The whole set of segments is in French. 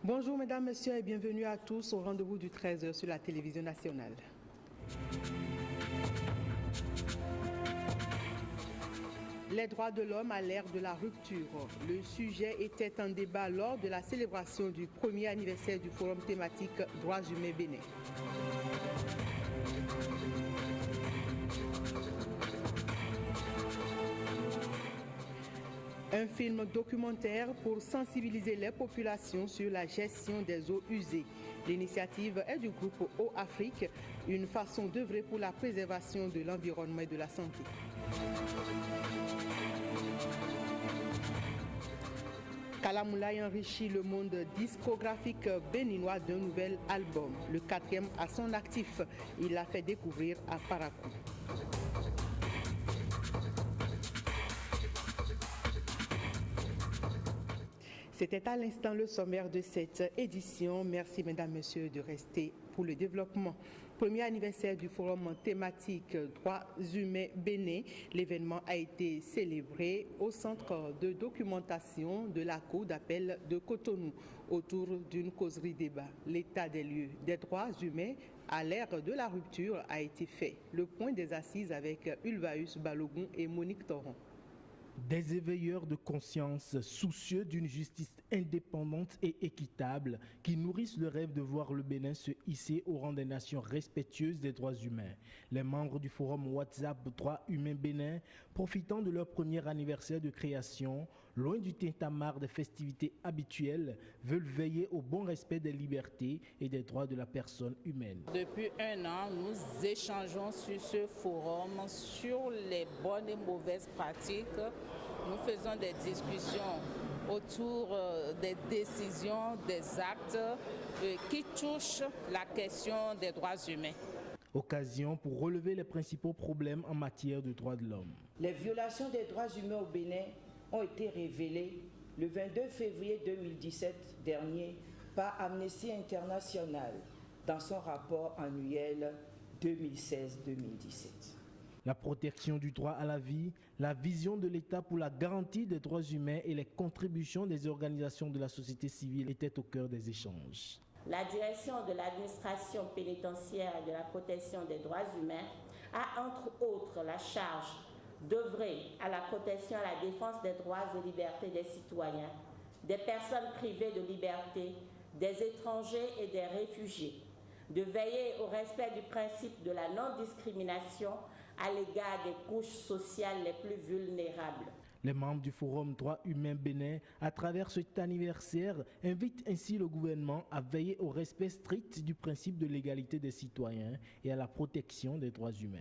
Bonjour mesdames, messieurs et bienvenue à tous au rendez-vous du 13h sur la télévision nationale. Les droits de l'homme à l'ère de la rupture. Le sujet était en débat lors de la célébration du premier anniversaire du forum thématique Droits humains Bénin. Un film documentaire pour sensibiliser les populations sur la gestion des eaux usées. L'initiative est du groupe Eau Afrique, une façon d'œuvrer pour la préservation de l'environnement et de la santé. Kalamoulaye enrichit le monde discographique béninois d'un nouvel album, le 4e à son actif. Il l'a fait découvrir à Parakou. C'était à l'instant le sommaire de cette édition. Merci mesdames, messieurs de rester pour le développement. Premier anniversaire du forum thématique Droits humains Bénin. L'événement a été célébré au centre de documentation de la Cour d'appel de Cotonou autour d'une causerie débat. L'état des lieux des droits humains à l'ère de la rupture a été fait. Le point des assises avec Ulvaeus Balogun et Monique Toron. Des éveilleurs de conscience soucieux d'une justice indépendante et équitable qui nourrissent le rêve de voir le Bénin se hisser au rang des nations respectueuses des droits humains. Les membres du forum WhatsApp Droits humains Bénin, profitant de leur premier anniversaire de création, loin du tintamarre des festivités habituelles, veulent veiller au bon respect des libertés et des droits de la personne humaine. Depuis un an, nous échangeons sur ce forum sur les bonnes et mauvaises pratiques. Nous faisons des discussions autour des décisions, des actes qui touchent la question des droits humains. Occasion pour relever les principaux problèmes en matière de droits de l'homme. Les violations des droits humains au Bénin ont été révélées le 22 février 2017 dernier par Amnesty International dans son rapport annuel 2016-2017. La protection du droit à la vie, la vision de l'État pour la garantie des droits humains et les contributions des organisations de la société civile étaient au cœur des échanges. La direction de l'administration pénitentiaire et de la protection des droits humains a entre autres la charge d'œuvrer à la protection et à la défense des droits et libertés des citoyens, des personnes privées de liberté, des étrangers et des réfugiés, de veiller au respect du principe de la non-discrimination à l'égard des couches sociales les plus vulnérables. Les membres du Forum Droits humains Bénin, à travers cet anniversaire, invitent ainsi le gouvernement à veiller au respect strict du principe de l'égalité des citoyens et à la protection des droits humains.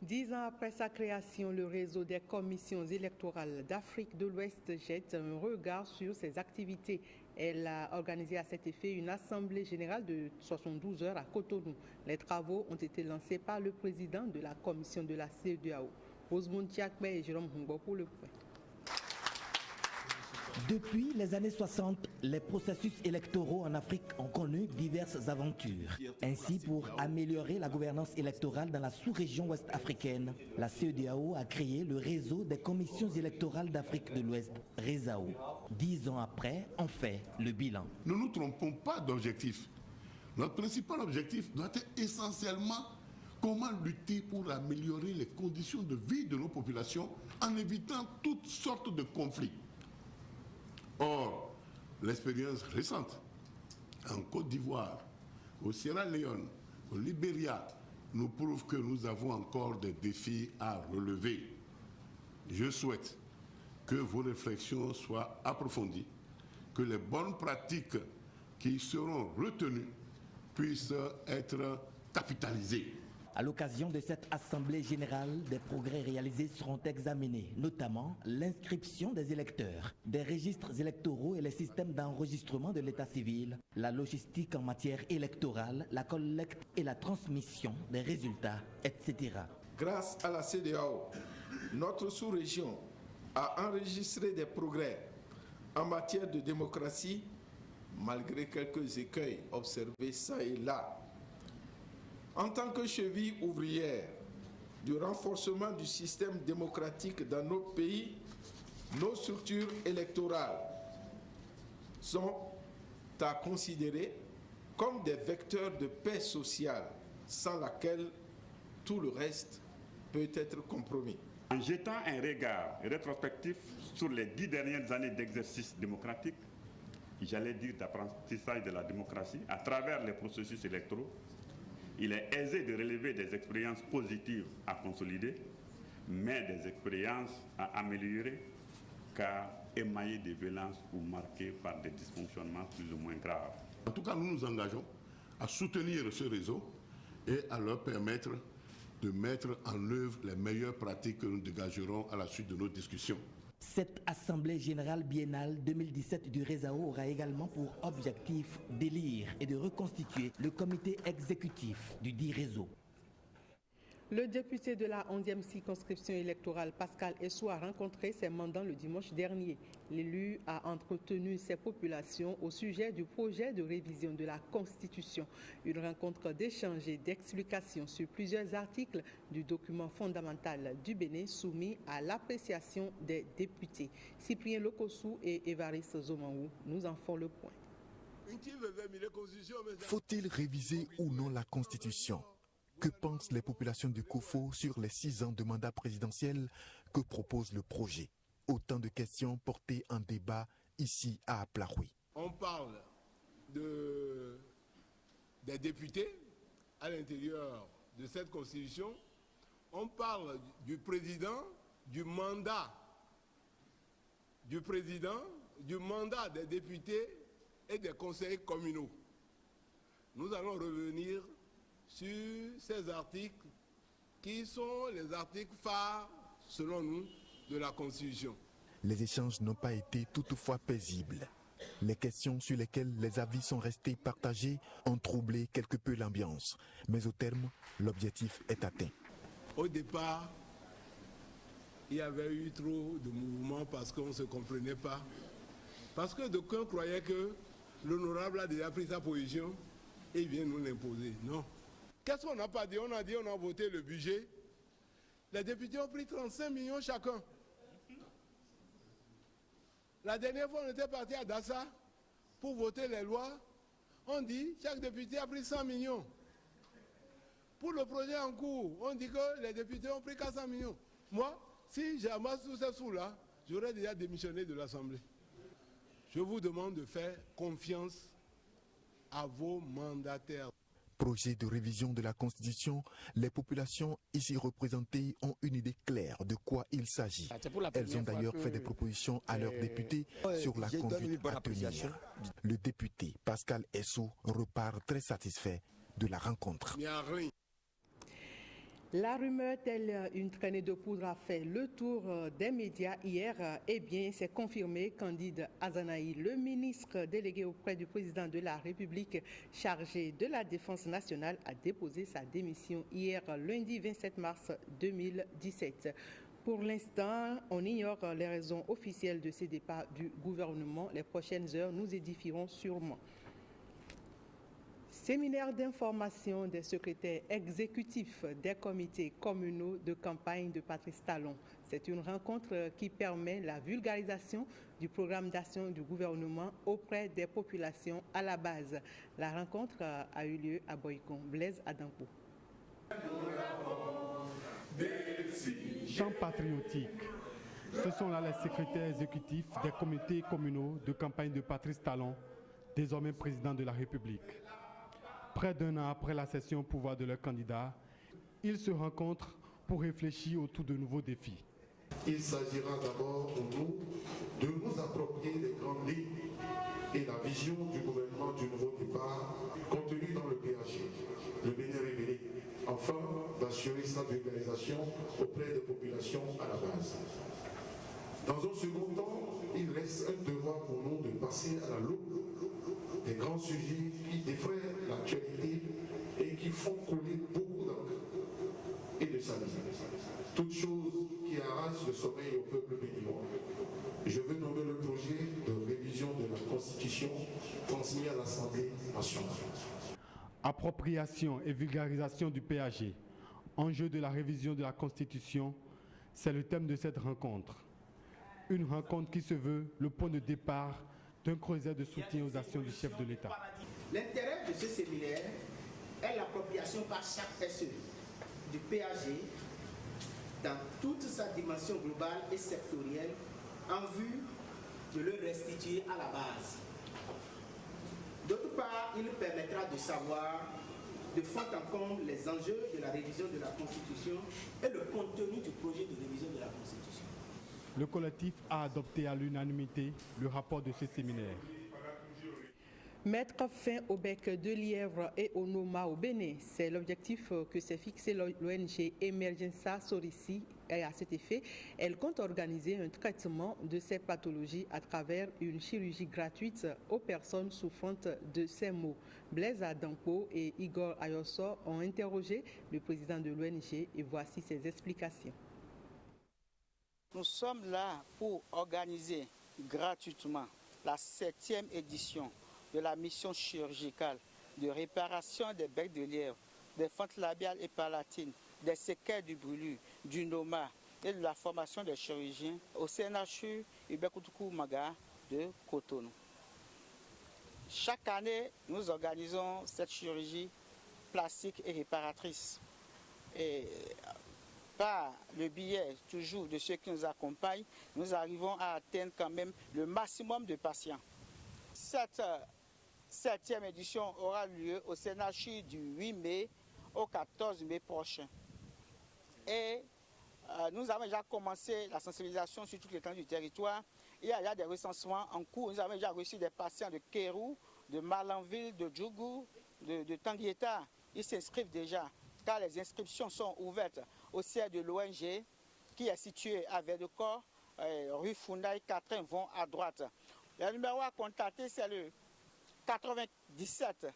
10 ans après sa création, le réseau des commissions électorales d'Afrique de l'Ouest jette un regard sur ses activités. Elle a organisé à cet effet une assemblée générale de 72 heures à Cotonou. Les travaux ont été lancés par le président de la commission de la CEDEAO, Osmond Tiakbe et Jérôme Hungbo pour le point. Depuis les années 60, les processus électoraux en Afrique ont connu diverses aventures. Ainsi, pour améliorer la gouvernance électorale dans la sous-région ouest africaine, la CEDEAO a créé le réseau des commissions électorales d'Afrique de l'Ouest, RESAO. 10 ans après, on fait le bilan. Ne nous trompons pas d'objectif. Notre principal objectif doit être essentiellement comment lutter pour améliorer les conditions de vie de nos populations en évitant toutes sortes de conflits. Or, l'expérience récente en Côte d'Ivoire, au Sierra Leone, au Libéria, nous prouve que nous avons encore des défis à relever. Je souhaite que vos réflexions soient approfondies, que les bonnes pratiques qui seront retenues puissent être capitalisées. À l'occasion de cette assemblée générale, des progrès réalisés seront examinés, notamment l'inscription des électeurs, des registres électoraux et les systèmes d'enregistrement de l'état civil, la logistique en matière électorale, la collecte et la transmission des résultats, etc. Grâce à la CEDEAO, notre sous-région a enregistré des progrès en matière de démocratie, malgré quelques écueils observés ça et là. En tant que cheville ouvrière du renforcement du système démocratique dans notre pays, nos structures électorales sont à considérer comme des vecteurs de paix sociale sans laquelle tout le reste peut être compromis. En jetant un regard rétrospectif sur les 10 dernières années d'exercice démocratique, j'allais dire d'apprentissage de la démocratie, à travers les processus électoraux, il est aisé de relever des expériences positives à consolider, mais des expériences à améliorer, car émaillées de violences ou marquées par des dysfonctionnements plus ou moins graves. En tout cas, nous nous engageons à soutenir ce réseau et à leur permettre de mettre en œuvre les meilleures pratiques que nous dégagerons à la suite de nos discussions. Cette Assemblée générale biennale 2017 du RESAO aura également pour objectif d'élire et de reconstituer le comité exécutif du dit réseau. Le député de la 11e circonscription électorale, Pascal Essou, a rencontré ses mandants le dimanche dernier. L'élu a entretenu ses populations au sujet du projet de révision de la Constitution. Une rencontre d'échange et d'explications sur plusieurs articles du document fondamental du Bénin soumis à l'appréciation des députés. Cyprien Lokossou et Évariste Zomanou nous en font le point. Faut-il réviser ou non la Constitution ? Que pensent les populations de Kofo sur les 6 ans de mandat présidentiel que propose le projet? Autant de questions portées en débat ici à Aplaoui. On parle des députés à l'intérieur de cette Constitution. On parle du président, du mandat des députés et des conseillers communaux. Nous allons revenir sur ces articles qui sont les articles phares, selon nous, de la Constitution. Les échanges n'ont pas été toutefois paisibles. Les questions sur lesquelles les avis sont restés partagés ont troublé quelque peu l'ambiance. Mais au terme, l'objectif est atteint. Au départ, il y avait eu trop de mouvements parce qu'on ne se comprenait pas. Parce que d'aucuns croyaient que l'honorable a déjà pris sa position et il vient nous l'imposer. Non. Qu'est-ce qu'on n'a pas dit? On a dit on a voté le budget. Les députés ont pris 35 millions chacun. La dernière fois, on était parti à Dassa pour voter les lois. On dit chaque député a pris 100 millions. Pour le projet en cours, on dit que les députés ont pris 400 millions. Moi, si j'amasse tous ces sous-là, j'aurais déjà démissionné de l'Assemblée. Je vous demande de faire confiance à vos mandataires. Projet de révision de la Constitution, les populations ici représentées ont une idée claire de quoi il s'agit. Elles ont d'ailleurs fait des propositions à leurs députés sur la conduite à tenir. Le député Pascal Essou repart très satisfait de la rencontre. La rumeur telle une traînée de poudre a fait le tour des médias hier. Eh bien, c'est confirmé. Candide Azanaï, le ministre délégué auprès du président de la République chargé de la défense nationale, a déposé sa démission hier, lundi 27 mars 2017. Pour l'instant, on ignore les raisons officielles de ces départs du gouvernement. Les prochaines heures nous édifieront sûrement. Séminaire d'information des secrétaires exécutifs des comités communaux de campagne de Patrice Talon. C'est une rencontre qui permet la vulgarisation du programme d'action du gouvernement auprès des populations à la base. La rencontre a eu lieu à Boycon. Blaise Adampo. Chant patriotique. Ce sont là les secrétaires exécutifs des comités communaux de campagne de Patrice Talon, désormais président de la République. Près d'un an après la cession au pouvoir de leur candidat, ils se rencontrent pour réfléchir autour de nouveaux défis. Il s'agira d'abord pour nous de nous approprier les grandes lignes et la vision du gouvernement du nouveau départ contenue dans le PAG, le Bénin révélé, afin d'assurer sa vulgarisation auprès des populations à la base. Dans un second temps, il reste un devoir pour nous de passer à la loupe des grands sujets qui défraient l'actualité et qui font couler beaucoup d'encre et de salive. Toutes choses qui arrachent le sommeil au peuple béninois. Je veux nommer le projet de révision de la Constitution transmis à l'Assemblée nationale. Appropriation et vulgarisation du PAG, enjeu de la révision de la Constitution, c'est le thème de cette rencontre. Une rencontre qui se veut le point de départ d'un creuset de soutien aux actions du chef de l'État. L'intérêt de ce séminaire est l'appropriation par chaque personne du PAG dans toute sa dimension globale et sectorielle en vue de le restituer à la base. D'autre part, il permettra de savoir de fond en comble les enjeux de la révision de la Constitution et le contenu du projet de révision de la Constitution. Le collectif a adopté à l'unanimité le rapport de ce séminaire. Mettre fin au bec de lièvre et au Noma au Bénin, c'est l'objectif que s'est fixé l'ONG Emergenza Sorici. Et à cet effet, elle compte organiser un traitement de ces pathologies à travers une chirurgie gratuite aux personnes souffrantes de ces maux. Blaise Adampo et Igor Ayoso ont interrogé le président de l'ONG et voici ses explications. Nous sommes là pour organiser gratuitement la 7e édition de la mission chirurgicale de réparation des becs de lièvre, des fentes labiales et palatines, des séquelles du brûlure, du Noma et de la formation des chirurgiens au CNHU Ibekoutou Maga de Cotonou. Chaque année, nous organisons cette chirurgie plastique et réparatrice. Et par le biais toujours de ceux qui nous accompagnent, nous arrivons à atteindre quand même le maximum de patients. Cette 7e édition aura lieu au CNHU du 8 mai au 14 mai prochain. Et nous avons déjà commencé la sensibilisation sur toute l'étendue du territoire. Il y a des recensements en cours. Nous avons déjà reçu des patients de Kérou, de Malanville, de Djougou, de Tanguieta. Ils s'inscrivent déjà, car les inscriptions sont ouvertes au siège de l'ONG qui est situé à Verdecor, rue Fundaï 4 vont à droite. Le numéro à contacter, c'est le 97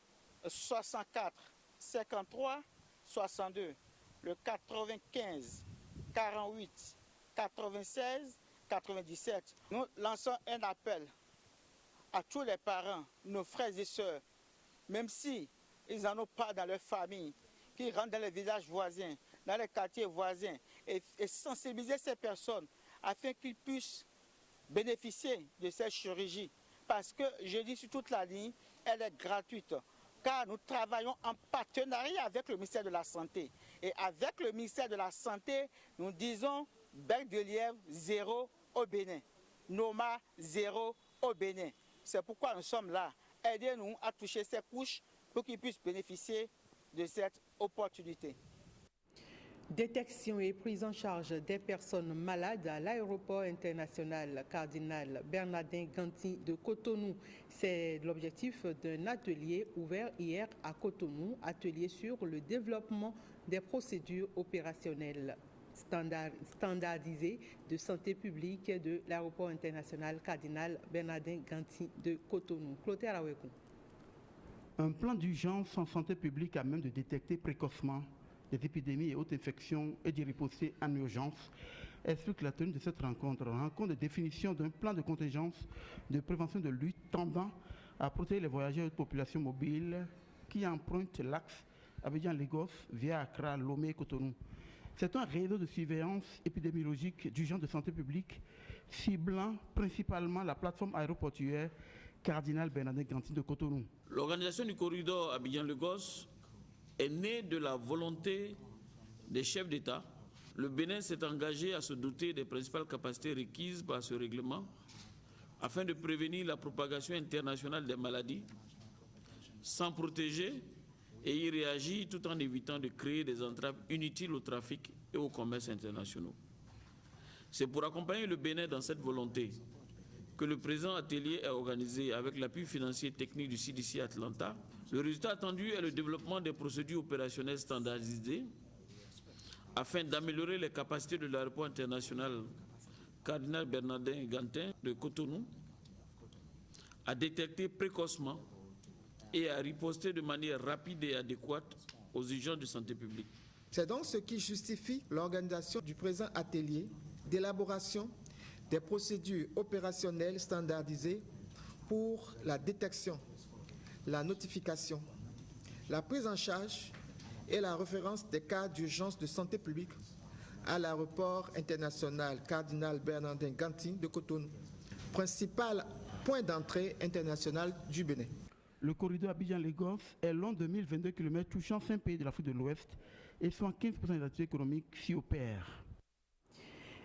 64 53 62, le 95 48 96 97. Nous lançons un appel à tous les parents, nos frères et sœurs, même si ils n'en ont pas dans leur famille, qui rentrent dans les villages voisins, dans les quartiers voisins, et sensibiliser ces personnes afin qu'ils puissent bénéficier de cette chirurgie. Parce que, je dis sur toute la ligne, elle est gratuite. Car nous travaillons en partenariat avec le ministère de la Santé. Et avec le ministère de la Santé, nous disons bec de lièvre zéro au Bénin. Noma zéro au Bénin. C'est pourquoi nous sommes là. Aidez-nous à toucher ces couches pour qu'ils puissent bénéficier de cette opportunité. Détection et prise en charge des personnes malades à l'aéroport international Cardinal Bernardin Ganti de Cotonou. C'est l'objectif d'un atelier ouvert hier à Cotonou, atelier sur le développement des procédures opérationnelles standardisées de santé publique de l'aéroport international Cardinal Bernardin Ganti de Cotonou. Clotaire Awekou. Un plan d'urgence en santé publique à même de détecter précocement des épidémies et autres infections et d'y riposter en urgence, explique la tenue de cette rencontre de définition d'un plan de contingence de prévention de lutte tendant à protéger les voyageurs et les populations mobiles qui empruntent l'axe Abidjan-Lagos via Accra, Lomé et Cotonou. C'est un réseau de surveillance épidémiologique d'urgence de santé publique ciblant principalement la plateforme aéroportuaire Cardinal Bernardin Ganti de Cotonou. L'organisation du corridor Abidjan-Lagos est née de la volonté des chefs d'État. Le Bénin s'est engagé à se doter des principales capacités requises par ce règlement afin de prévenir la propagation internationale des maladies, s'en protéger et y réagir tout en évitant de créer des entraves inutiles au trafic et au commerce internationaux. C'est pour accompagner le Bénin dans cette volonté que le présent atelier est organisé avec l'appui financier et technique du CDC Atlanta. Le résultat attendu est le développement des procédures opérationnelles standardisées afin d'améliorer les capacités de l'aéroport international Cardinal Bernardin Ganti de Cotonou à détecter précocement et à riposter de manière rapide et adéquate aux urgences de santé publique. C'est donc ce qui justifie l'organisation du présent atelier d'élaboration des procédures opérationnelles standardisées pour la détection, la notification, la prise en charge et la référence des cas d'urgence de santé publique à l'aéroport international Cardinal Bernardin Ganti de Cotonou, principal point d'entrée international du Bénin. Le corridor Abidjan-Lagos est long de 1022 km touchant 5 pays de l'Afrique de l'Ouest et 75% des activités économiques s'y opèrent.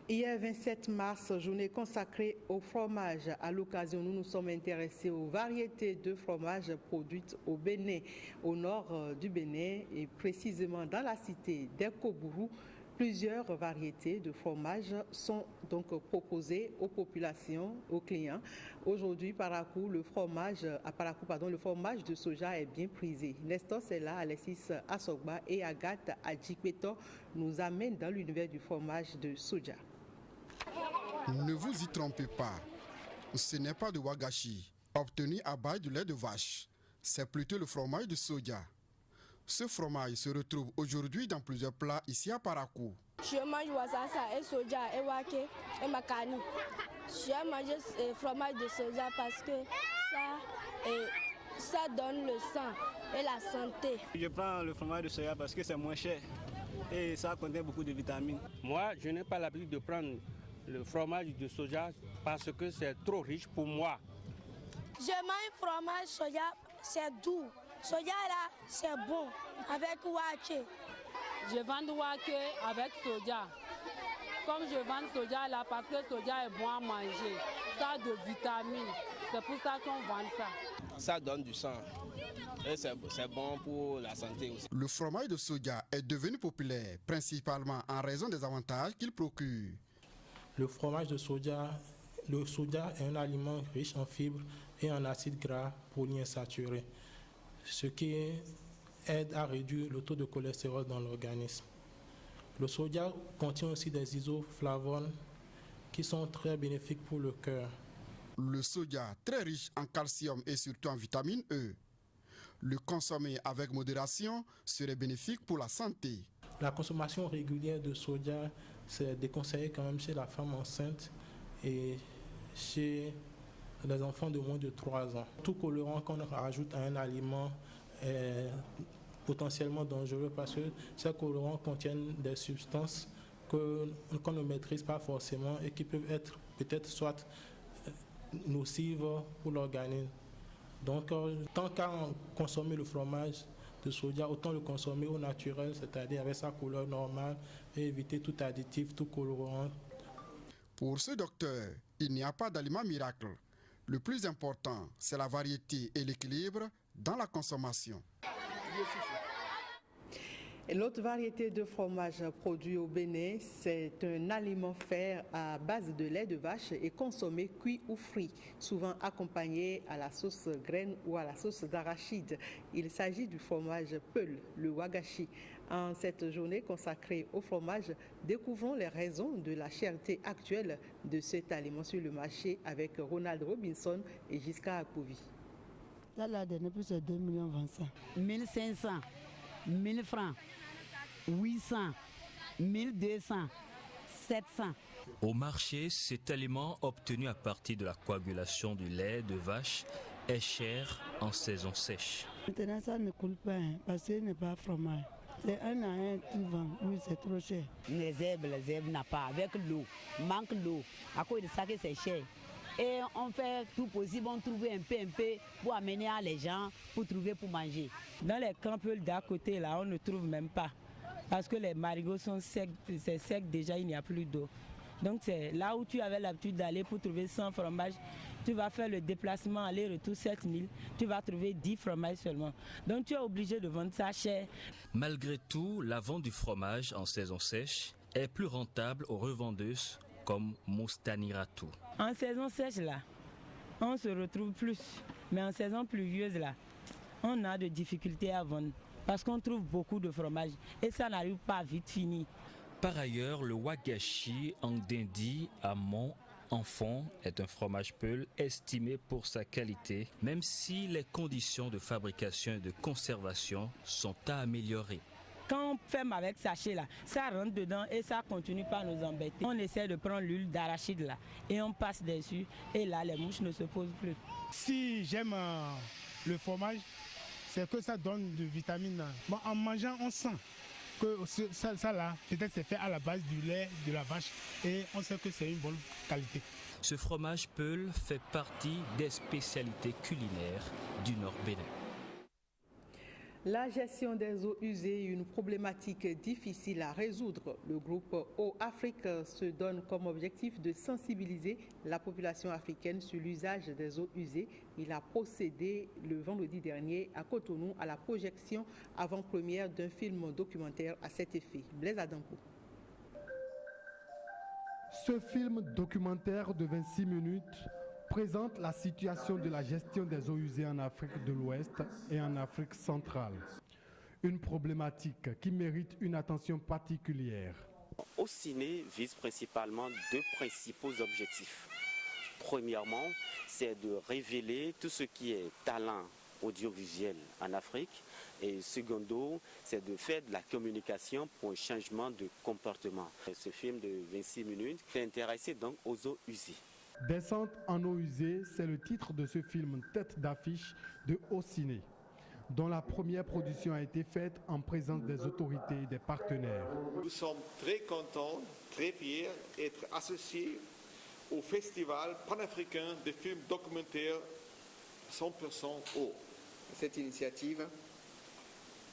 Hier 27 mars, journée consacrée au fromage. À l'occasion, nous nous sommes intéressés aux variétés de fromages produites au Bénin, au nord du Bénin et précisément dans la cité d'Erkobourou. Plusieurs variétés de fromages sont donc proposées aux populations, aux clients. Aujourd'hui, le fromage de soja est bien prisé. Nestor Sella, Alexis Asogba et Agathe Adjikweto nous amènent dans l'univers du fromage de soja. Ne vous y trompez pas, ce n'est pas de wagashi, obtenu à base de lait de vache. C'est plutôt le fromage de soja. Ce fromage se retrouve aujourd'hui dans plusieurs plats ici à Parakou. Je mange wasasa et soja et wake et makani. Je mange le fromage de soja parce que ça donne le sang et la santé. Je prends le fromage de soja parce que c'est moins cher et ça contient beaucoup de vitamines. Moi, je n'ai pas l'habitude de prendre le fromage de soja parce que c'est trop riche pour moi. Je mange fromage soja, c'est doux. Soja là, c'est bon avec wake. Je vends wake avec soja. Comme je vends soja là, parce que soja est bon à manger, ça a de vitamines. C'est pour ça qu'on vend ça. Ça donne du sang et c'est bon pour la santé aussi. Le fromage de soja est devenu populaire, principalement en raison des avantages qu'il procure. Le fromage de soja, est un aliment riche en fibres et en acides gras polyinsaturés, ce qui aide à réduire le taux de cholestérol dans l'organisme. Le soja contient aussi des isoflavones qui sont très bénéfiques pour le cœur. Le soja, très riche en calcium et surtout en vitamine E. Le consommer avec modération serait bénéfique pour la santé. La consommation régulière de soja, c'est déconseillé quand même chez la femme enceinte et chez les enfants de moins de 3 ans. Tout colorant qu'on rajoute à un aliment est potentiellement dangereux parce que ces colorants contiennent des substances qu'on ne maîtrise pas forcément et qui peuvent être peut-être soit nocives pour l'organisme. Donc, tant qu'à consommer le fromage de soja, autant le consommer au naturel, c'est-à-dire avec sa couleur normale et éviter tout additif, tout colorant. Pour ce docteur, il n'y a pas d'aliment miracle. Le plus important, c'est la variété et l'équilibre dans la consommation. L'autre variété de fromage produit au Bénin, c'est un aliment fait à base de lait de vache et consommé cuit ou frit, souvent accompagné à la sauce graine ou à la sauce d'arachide. Il s'agit du fromage peul, le wagashi. En cette journée consacrée au fromage, découvrons les raisons de la cherté actuelle de cet aliment sur le marché avec Ronald Robinson et Giscard Akouvi. Là, la dernière plus c'est 2 millions 25. 1500, 1000 francs, 800, 1200, 700. Au marché, cet aliment obtenu à partir de la coagulation du lait de vache est cher en saison sèche. Maintenant, ça ne coule pas parce que ce n'est pas fromage. C'est un à un qui vend, oui, c'est trop cher. Les herbes n'a pas, avec l'eau, manque l'eau. À cause de ça que c'est cher. Et on fait tout possible, on trouve un peu pour amener à les gens, pour trouver pour manger. Dans les camps d'à côté, là, on ne trouve même pas. Parce que les marigots sont secs, c'est sec déjà, il n'y a plus d'eau. Donc c'est là où tu avais l'habitude d'aller pour trouver 100 fromages. Tu vas faire le déplacement aller-retour 7000, tu vas trouver 10 fromages seulement. Donc tu es obligé de vendre ça cher. Malgré tout, la vente du fromage en saison sèche est plus rentable aux revendeuses comme Moustaniratou. En saison sèche là, on se retrouve plus. Mais en saison pluvieuse là, on a de difficultés à vendre. Parce qu'on trouve beaucoup de fromage et ça n'arrive pas vite fini. Par ailleurs, le wagashi Ngdendi à Mont-Enfant est un fromage peul estimé pour sa qualité, même si les conditions de fabrication et de conservation sont à améliorer. Quand on ferme avec sachet là, ça rentre dedans et ça continue pas à nous embêter. On essaie de prendre l'huile d'arachide là et on passe dessus et là les mouches ne se posent plus. Si j'aime le fromage, c'est que ça donne de vitamines. Bon, en mangeant, on sent que ça là, peut-être c'est fait à la base du lait de la vache et on sait que c'est une bonne qualité. Ce fromage peul fait partie des spécialités culinaires du Nord Bénin. La gestion des eaux usées est une problématique difficile à résoudre. Le groupe Eau Afrique se donne comme objectif de sensibiliser la population africaine sur l'usage des eaux usées. Il a procédé le vendredi dernier à Cotonou à la projection avant-première d'un film documentaire à cet effet. Blaise Adampo. Ce film documentaire de 26 minutes présente la situation de la gestion des eaux usées en Afrique de l'Ouest et en Afrique centrale. Une problématique qui mérite une attention particulière. Ocine vise principalement deux principaux objectifs. Premièrement, c'est de révéler tout ce qui est talent audiovisuel en Afrique. Et secondo, c'est de faire de la communication pour un changement de comportement. Ce film de 26 minutes est intéressé donc aux eaux usées. Descente en eau usée, c'est le titre de ce film tête d'affiche de Ocine, dont la première production a été faite en présence des autorités et des partenaires. Nous sommes très contents, très fiers d'être associés au Festival panafricain de films documentaires 100% eau. Cette initiative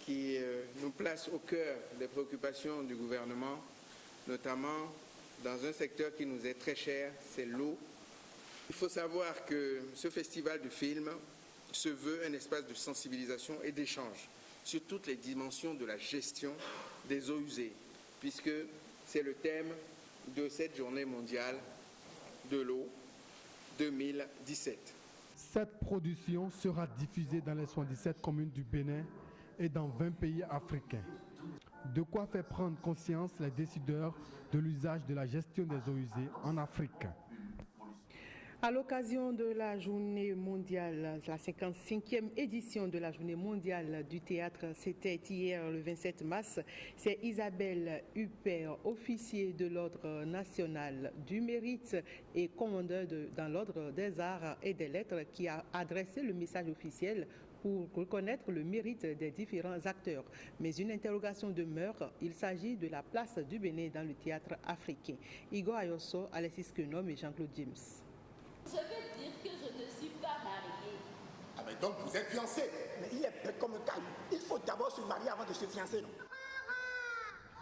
qui nous place au cœur des préoccupations du gouvernement, notamment dans un secteur qui nous est très cher, c'est l'eau. Il faut savoir que ce festival du film se veut un espace de sensibilisation et d'échange sur toutes les dimensions de la gestion des eaux usées, puisque c'est le thème de cette journée mondiale de l'eau 2017. Cette production sera diffusée dans les 77 communes du Bénin et dans 20 pays africains. De quoi faire prendre conscience les décideurs de l'usage de la gestion des eaux usées en Afrique. À l'occasion de la journée mondiale, la 55e édition de la journée mondiale du théâtre, c'était hier le 27 mars. C'est Isabelle Huppert, officier de l'Ordre national du mérite et commandeur dans l'Ordre des arts et des lettres, qui a adressé le message officiel pour reconnaître le mérite des différents acteurs. Mais une interrogation demeure, il s'agit de la place du Bénin dans le théâtre africain. Igor Ayosso, Alexis Kenom et Jean-Claude James. Je veux dire que je ne suis pas mariée. Ah mais donc vous êtes fiancé. Mais il est bête comme un caillou. Il faut d'abord se marier avant de se fiancer, non?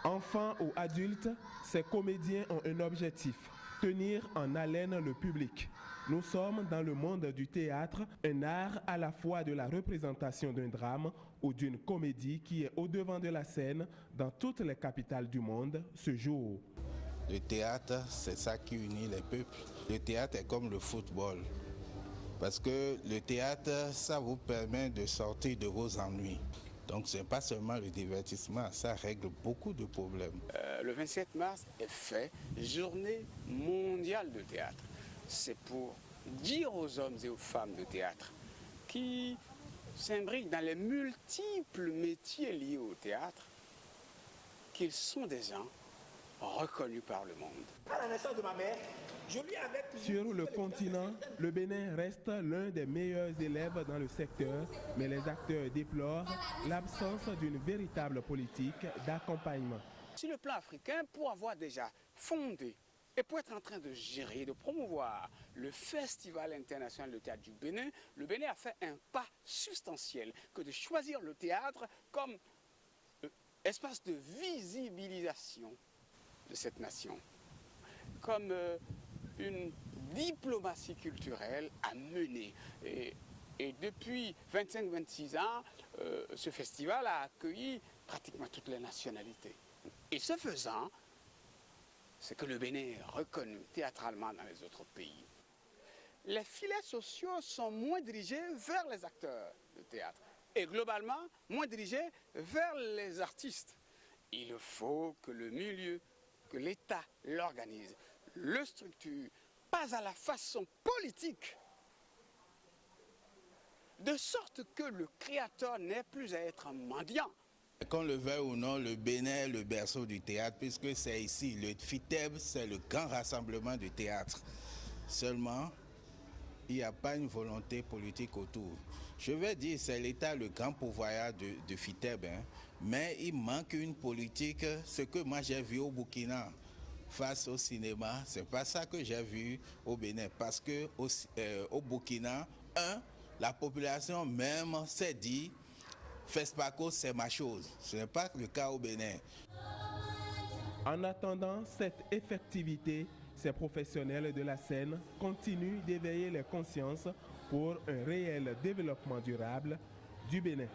Enfants ou adultes, ces comédiens ont un objectif, tenir en haleine le public. Nous sommes dans le monde du théâtre, un art à la fois de la représentation d'un drame ou d'une comédie qui est au devant de la scène dans toutes les capitales du monde ce jour. Le théâtre, c'est ça qui unit les peuples. Le théâtre est comme le football. Parce que le théâtre, ça vous permet de sortir de vos ennuis. Donc ce n'est pas seulement le divertissement, ça règle beaucoup de problèmes. Le 27 mars est fait journée mondiale de théâtre. C'est pour dire aux hommes et aux femmes de théâtre qui s'imbriquent dans les multiples métiers liés au théâtre qu'ils sont des gens reconnus par le monde. À la naissance de ma mère, je lui avais... Sur le continent, le Bénin reste l'un des meilleurs élèves dans le secteur, mais les acteurs déplorent l'absence d'une véritable politique d'accompagnement. Sur le plan africain, pour avoir déjà fondé et pour être en train de gérer, de promouvoir le Festival international de théâtre du Bénin, le Bénin a fait un pas substantiel que de choisir le théâtre comme espace de visibilisation de cette nation, comme une diplomatie culturelle à mener. Et depuis 25-26 ans, ce festival a accueilli pratiquement toutes les nationalités. Et ce faisant, c'est que le Bénin est reconnu théâtralement dans les autres pays. Les filets sociaux sont moins dirigés vers les acteurs de théâtre et globalement moins dirigés vers les artistes. Il faut que le milieu, que l'État l'organise, le structure, pas à la façon politique, de sorte que le créateur n'ait plus à être un mendiant. Qu'on le veuille ou non, le Bénin est le berceau du théâtre, puisque c'est ici, le FITEB, c'est le grand rassemblement du théâtre. Seulement, il n'y a pas une volonté politique autour. Je vais dire, c'est l'État le grand pourvoyeur de FITEB, mais il manque une politique, ce que moi j'ai vu au Burkina. face au cinéma. C'est pas ça que j'ai vu au Bénin. Parce que au Burkina, la population même s'est dit FESPACO, c'est ma chose. Ce n'est pas le cas au Bénin. En attendant cette effectivité, ces professionnels de la scène continuent d'éveiller les consciences pour un réel développement durable du Bénin.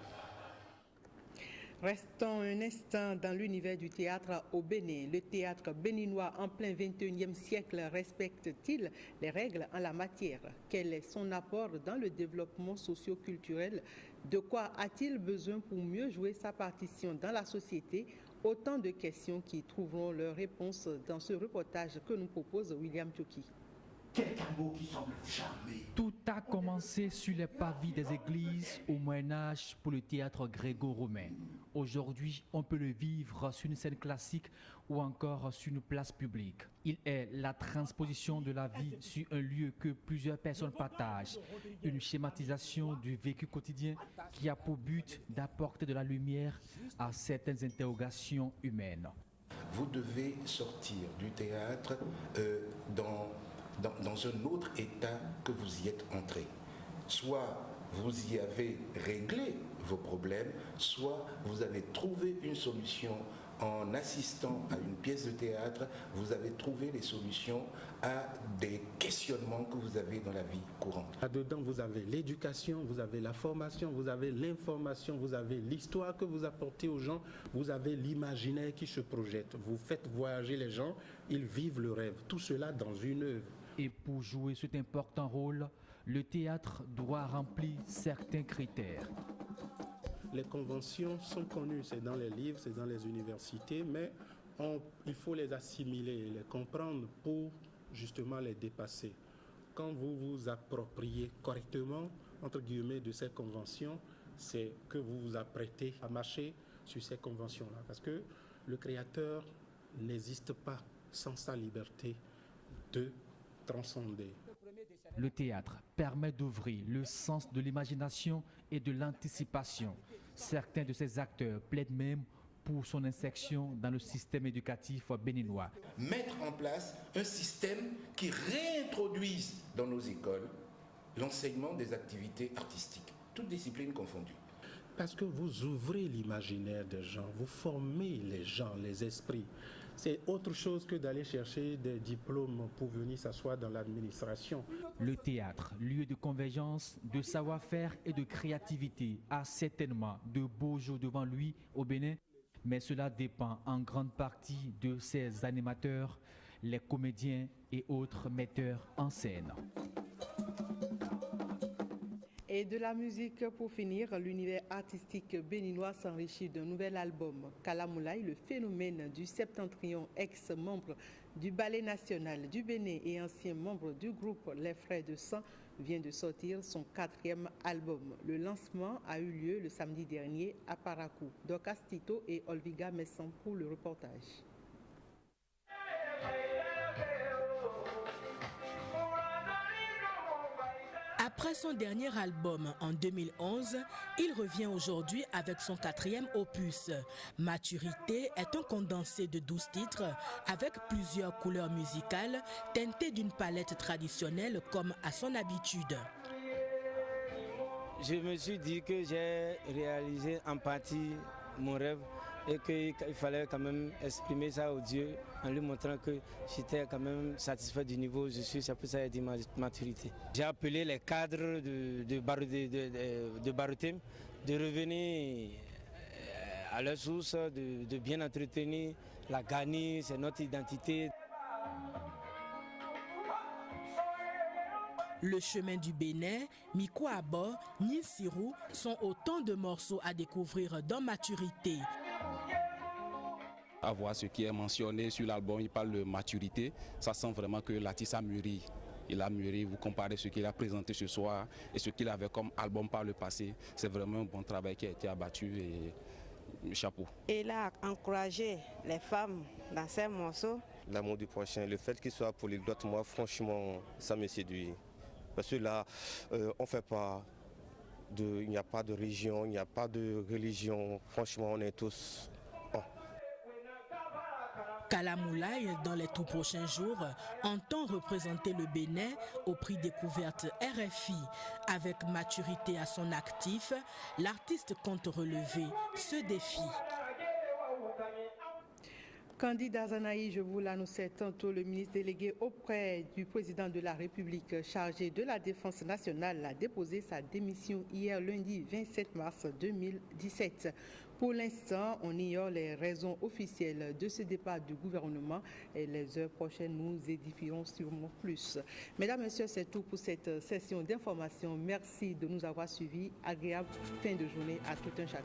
Restons un instant dans l'univers du théâtre au Bénin. Le théâtre béninois en plein 21e siècle respecte-t-il les règles en la matière? Quel est son apport dans le développement socio-culturel? De quoi a-t-il besoin pour mieux jouer sa partition dans la société? Autant de questions qui trouveront leur réponse dans ce reportage que nous propose William Tchoki. Tout a commencé sur les parvis des églises au Moyen-Âge pour le théâtre gréco-romain. Aujourd'hui, on peut le vivre sur une scène classique ou encore sur une place publique. Il est la transposition de la vie sur un lieu que plusieurs personnes partagent, une schématisation du vécu quotidien qui a pour but d'apporter de la lumière à certaines interrogations humaines. Vous devez sortir du théâtre dans un autre état que vous y êtes entré. Soit vous y avez réglé vos problèmes, soit vous avez trouvé une solution en assistant à une pièce de théâtre, vous avez trouvé les solutions à des questionnements que vous avez dans la vie courante. Là-dedans, vous avez l'éducation, vous avez la formation, vous avez l'information, vous avez l'histoire que vous apportez aux gens, vous avez l'imaginaire qui se projette. Vous faites voyager les gens, ils vivent le rêve. Tout cela dans une œuvre. Et pour jouer cet important rôle, le théâtre doit remplir certains critères. Les conventions sont connues, c'est dans les livres, c'est dans les universités, mais il faut les assimiler, les comprendre pour justement les dépasser. Quand vous vous appropriez correctement, entre guillemets, de ces conventions, c'est que vous vous apprêtez à marcher sur ces conventions-là. Parce que le créateur n'existe pas sans sa liberté de transcender. Le théâtre permet d'ouvrir le sens de l'imagination et de l'anticipation. Certains de ces acteurs plaident même pour son insertion dans le système éducatif béninois. Mettre en place un système qui réintroduise dans nos écoles l'enseignement des activités artistiques, toutes disciplines confondues. Parce que vous ouvrez l'imaginaire des gens, vous formez les gens, les esprits. C'est autre chose que d'aller chercher des diplômes pour venir s'asseoir dans l'administration. Le théâtre, lieu de convergence, de savoir-faire et de créativité, a certainement de beaux jours devant lui au Bénin, mais cela dépend en grande partie de ses animateurs, les comédiens et autres metteurs en scène. Et de la musique pour finir, l'univers artistique béninois s'enrichit d'un nouvel album. Kalamoulaye, le phénomène du septentrion, ex-membre du Ballet national du Bénin et ancien membre du groupe Les Frères de Sang, vient de sortir son 4e album. Le lancement a eu lieu le samedi dernier à Parakou. Docas Tito et Olviga Messan pour le reportage. Après son dernier album en 2011, il revient aujourd'hui avec son 4e opus. Maturité est un condensé de 12 titres avec plusieurs couleurs musicales teintées d'une palette traditionnelle comme à son habitude. Je me suis dit que j'ai réalisé en partie mon rêve et qu'il fallait quand même exprimer ça au Dieu en lui montrant que j'étais quand même satisfait du niveau où je suis, c'est pour ça qu'il y a dit maturité. J'ai appelé les cadres de Barotem de revenir à leur source, de bien entretenir la Gani, c'est notre identité. Le chemin du Bénin, Miko Abo, Ninsirou sont autant de morceaux à découvrir dans Maturité. À voir ce qui est mentionné sur l'album, il parle de maturité. Ça sent vraiment que l'artiste a mûri. Il a mûri, vous comparez ce qu'il a présenté ce soir et ce qu'il avait comme album par le passé. C'est vraiment un bon travail qui a été abattu et chapeau. Il a encouragé les femmes dans ces morceaux. L'amour du prochain, le fait qu'il soit polyglotte, moi franchement, ça me séduit. Parce que là, on fait pas il n'y a pas de région, il n'y a pas de religion. Franchement, on est tous... Kalamoulaye, dans les tout prochains jours, entend représenter le Bénin au prix découverte RFI. Avec maturité à son actif, l'artiste compte relever ce défi. Candidat Zanaï, je vous l'annonçais tantôt, le ministre délégué auprès du président de la République chargé de la défense nationale a déposé sa démission hier lundi 27 mars 2017. Pour l'instant, on ignore les raisons officielles de ce départ du gouvernement et les heures prochaines nous édifierons sûrement plus. Mesdames, Messieurs, c'est tout pour cette session d'information. Merci de nous avoir suivis. Agréable fin de journée à tout un chacun.